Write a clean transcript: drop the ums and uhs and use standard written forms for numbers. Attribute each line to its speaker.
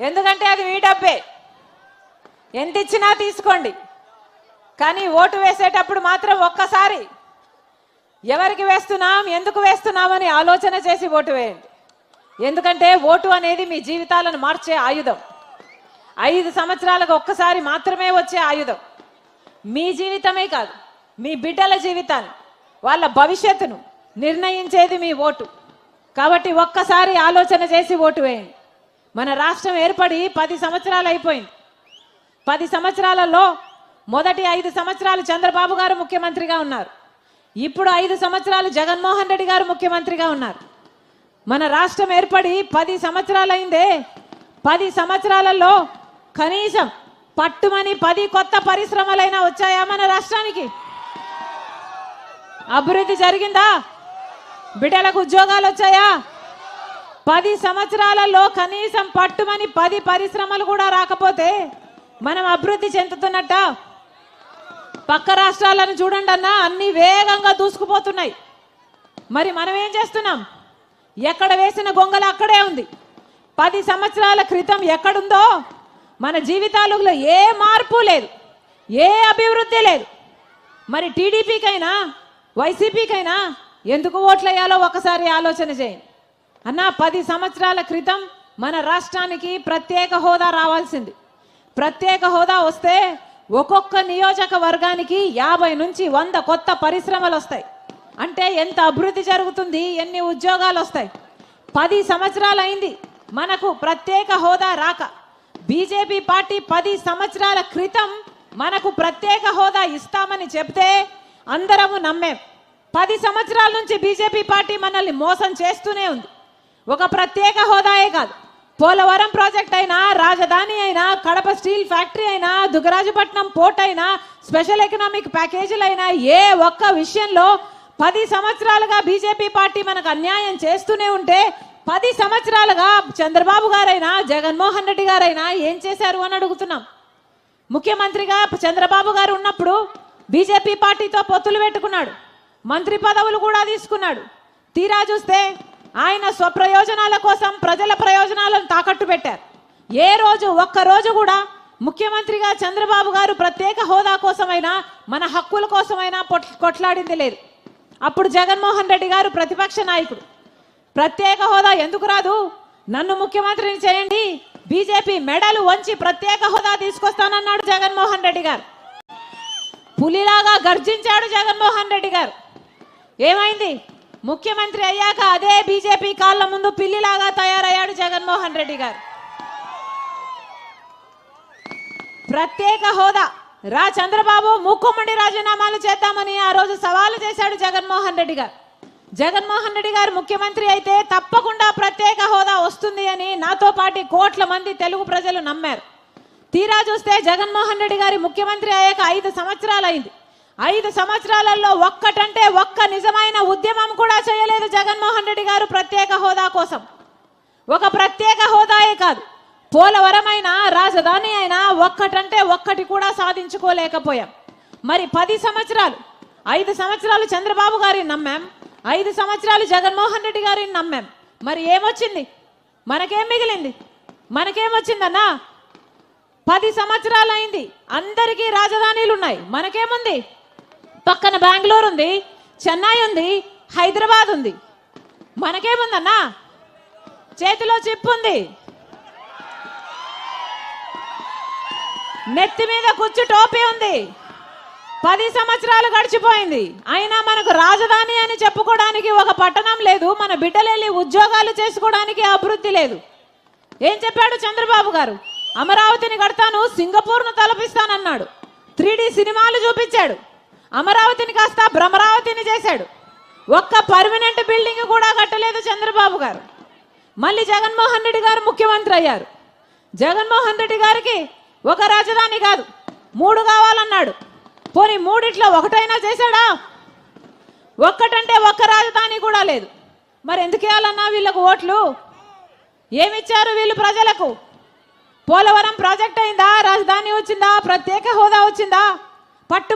Speaker 1: ఎందుకంటే అది మీ డబ్బే, ఎంత ఇచ్చినా తీసుకోండి. కానీ ఓటు వేసేటప్పుడు మాత్రం ఒక్కసారి ఎవరికి వేస్తున్నాం, ఎందుకు వేస్తున్నామని ఆలోచన చేసి ఓటు వేయండి. ఎందుకంటే ఓటు అనేది మీ జీవితాలను మార్చే ఆయుధం. 5 సంవత్సరాలకు ఒక్కసారి మాత్రమే వచ్చే ఆయుధం. మీ జీవితమే కాదు, మీ బిడ్డల జీవితాన్ని, వాళ్ళ భవిష్యత్తును నిర్ణయించేది మీ ఓటు. కాబట్టి ఒక్కసారి ఆలోచన చేసి ఓటు వేయండి. మన రాష్ట్రం ఏర్పడి 10 సంవత్సరాలు అయిపోయింది. 10 సంవత్సరాలలో మొదటి 5 సంవత్సరాలు చంద్రబాబు గారు ముఖ్యమంత్రిగా ఉన్నారు. ఇప్పుడు 5 సంవత్సరాలు జగన్మోహన్ రెడ్డి గారు ముఖ్యమంత్రిగా ఉన్నారు. మన రాష్ట్రం ఏర్పడి 10 సంవత్సరాలు అయిందే. 10 సంవత్సరాలలో కనీసం పట్టుమని 10 కొత్త పరిశ్రమలైనా వచ్చాయా మన రాష్ట్రానికి? అభివృద్ధి జరిగిందా? బిడ్డలకు ఉద్యోగాలు వచ్చాయా? 10 సంవత్సరాలలో కనీసం పట్టుమని 10 పరిశ్రమలు కూడా రాకపోతే మనం అభివృద్ధి చెందుతున్నట్ట? పక్క రాష్ట్రాలను చూడండి అన్నా, అన్ని వేగంగా దూసుకుపోతున్నాయి. మరి మనం ఏం చేస్తున్నాం? ఎక్కడ వేసిన గొంగలు అక్కడే ఉంది. 10 సంవత్సరాల క్రితం ఎక్కడుందో మన జీవితాలలో ఏ మార్పు లేదు, ఏ అభివృద్ధి లేదు. మరి టీడీపీకైనా వైసీపీకైనా ఎందుకు ఓట్లేయాలో ఒకసారి ఆలోచన చేయండి అన్నా. 10 సంవత్సరాల క్రితం మన రాష్ట్రానికి ప్రత్యేక హోదా రావాల్సింది. ప్రత్యేక హోదా వస్తే ఒక్కొక్క నియోజకవర్గానికి 50 నుంచి 100 కొత్త పరిశ్రమలు వస్తాయి. అంటే ఎంత అభివృద్ధి జరుగుతుంది, ఎన్ని ఉద్యోగాలు వస్తాయి. 10 సంవత్సరాలు అయింది మనకు ప్రత్యేక హోదా రాక. బీజేపీ పార్టీ 10 సంవత్సరాల క్రితం మనకు ప్రత్యేక హోదా ఇస్తామని చెప్తే అందరము నమ్మాం. 10 సంవత్సరాల నుంచి బీజేపీ పార్టీ మనల్ని మోసం చేస్తూనే ఉంది. ఒక ప్రత్యేక హోదాయే కాదు, పోలవరం ప్రాజెక్ట్ అయినా, రాజధాని అయినా, కడప స్టీల్ ఫ్యాక్టరీ అయినా, దుగ్గరాజపట్నం పోర్ట్ అయినా, స్పెషల్ ఎకనామిక్ ప్యాకేజీలు అయినా, ఏ ఒక్క విషయంలో 10 సంవత్సరాలుగా బీజేపీ పార్టీ మనకు అన్యాయం చేస్తూనే ఉంటే 10 సంవత్సరాలుగా చంద్రబాబు గారైనా జగన్మోహన్ రెడ్డి గారైనా ఏం చేశారు అని అడుగుతున్నాం. ముఖ్యమంత్రిగా చంద్రబాబు గారు ఉన్నప్పుడు బీజేపీ పార్టీతో పొత్తులు పెట్టుకున్నాడు, మంత్రి పదవులు కూడా తీసుకున్నాడు. తీరా చూస్తే ఆయన స్వప్రయోజనాల కోసం ప్రజల ప్రయోజనాలను తాకట్టు పెట్టారు. ఏ రోజు ఒక్కరోజు కూడా ముఖ్యమంత్రిగా చంద్రబాబు గారు ప్రత్యేక హోదా కోసమైనా మన హక్కుల కోసమైనా కొట్లాడింది లేదు. అప్పుడు జగన్మోహన్ రెడ్డి గారు ప్రతిపక్ష నాయకుడు. ప్రత్యేక హోదా ఎందుకు రాదు, నన్ను ముఖ్యమంత్రిని చేయండి, బీజేపీ మెడలు వంచి ప్రత్యేక హోదా తీసుకొస్తానన్నాడు జగన్మోహన్ రెడ్డి గారు. పులిలాగా గర్జించాడు జగన్మోహన్ రెడ్డి గారు. ఏమైంది? ముఖ్యమంత్రి అయ్యాక అదే బీజేపీ కాళ్ళ ముందు పిల్లిలాగా తయారయ్యాడు జగన్మోహన్ రెడ్డి గారు. ప్రత్యేక హోదా రా చంద్రబాబు, మూకుమ్మడి రాజీనామాలు చేద్దామని ఆ రోజు సవాలు చేశాడు జగన్మోహన్ రెడ్డి గారు. జగన్మోహన్ రెడ్డి గారు ముఖ్యమంత్రి అయితే తప్పకుండా ప్రత్యేక హోదా వస్తుంది అని నాతో పాటు కోట్ల మంది తెలుగు ప్రజలు నమ్మారు. తీరా చూస్తే జగన్మోహన్ రెడ్డి గారి ముఖ్యమంత్రి అయ్యాక 5 సంవత్సరాలు అయింది. 5 సంవత్సరాలలో ఒక్కటంటే ఒక్క నిజమైన ఉద్యమం కూడా చేయలేదు జగన్మోహన్ రెడ్డి గారు ప్రత్యేక హోదా కోసం. ఒక ప్రత్యేక హోదాయే కాదు, పోలవరం అయినా, రాజధాని అయినా ఒక్కటంటే ఒక్కటి కూడా సాధించుకోలేకపోయాం. మరి 10 సంవత్సరాలు, 5 సంవత్సరాలు చంద్రబాబు గారిని నమ్మాం, 5 సంవత్సరాలు జగన్మోహన్ రెడ్డి గారిని నమ్మాం. మరి ఏమొచ్చింది? మనకేం మిగిలింది? మనకేమొచ్చిందన్నా? 10 సంవత్సరాలు అయింది, అందరికీ రాజధానీలు ఉన్నాయి, మనకేముంది? పక్కన బెంగళూరు ఉంది, చెన్నై ఉంది, హైదరాబాద్ ఉంది. మనకేముందన్నా? చేతిలో చిప్పు ఉంది, నెత్తి మీద కుచ్చు టోపీ ఉంది. 10 సంవత్సరాలు గడిచిపోయింది, అయినా మనకు రాజధాని అని చెప్పుకోవడానికి ఒక పట్టణం లేదు, మన బిడ్డలెళ్ళి ఉద్యోగాలు చేసుకోవడానికి అభివృద్ధి లేదు. ఏం చెప్పాడు చంద్రబాబు గారు? అమరావతిని కడతాను, సింగపూర్ను తలపిస్తానన్నాడు. 3D సినిమాలు చూపించాడు, అమరావతిని కాస్త భ్రమరావతిని చేశాడు. ఒక్క పర్మనెంట్ బిల్డింగ్ కూడా కట్టలేదు చంద్రబాబు గారు. మళ్ళీ జగన్మోహన్ రెడ్డి గారు ముఖ్యమంత్రి అయ్యారు. జగన్మోహన్ రెడ్డి గారికి ఒక రాజధాని కాదు 3 కావాలన్నాడు. పోనీ 3 ఒకటైనా చేశాడా? ఒక్కటంటే ఒక్క రాజధాని కూడా లేదు. మరి ఎందుకు వేయాలన్నా వీళ్ళకు ఓట్లు? ఏమిచ్చారు వీళ్ళు ప్రజలకు? పోలవరం ప్రాజెక్ట్ అయిందా? రాజధాని వచ్చిందా? ప్రత్యేక హోదా వచ్చిందా? పట్టు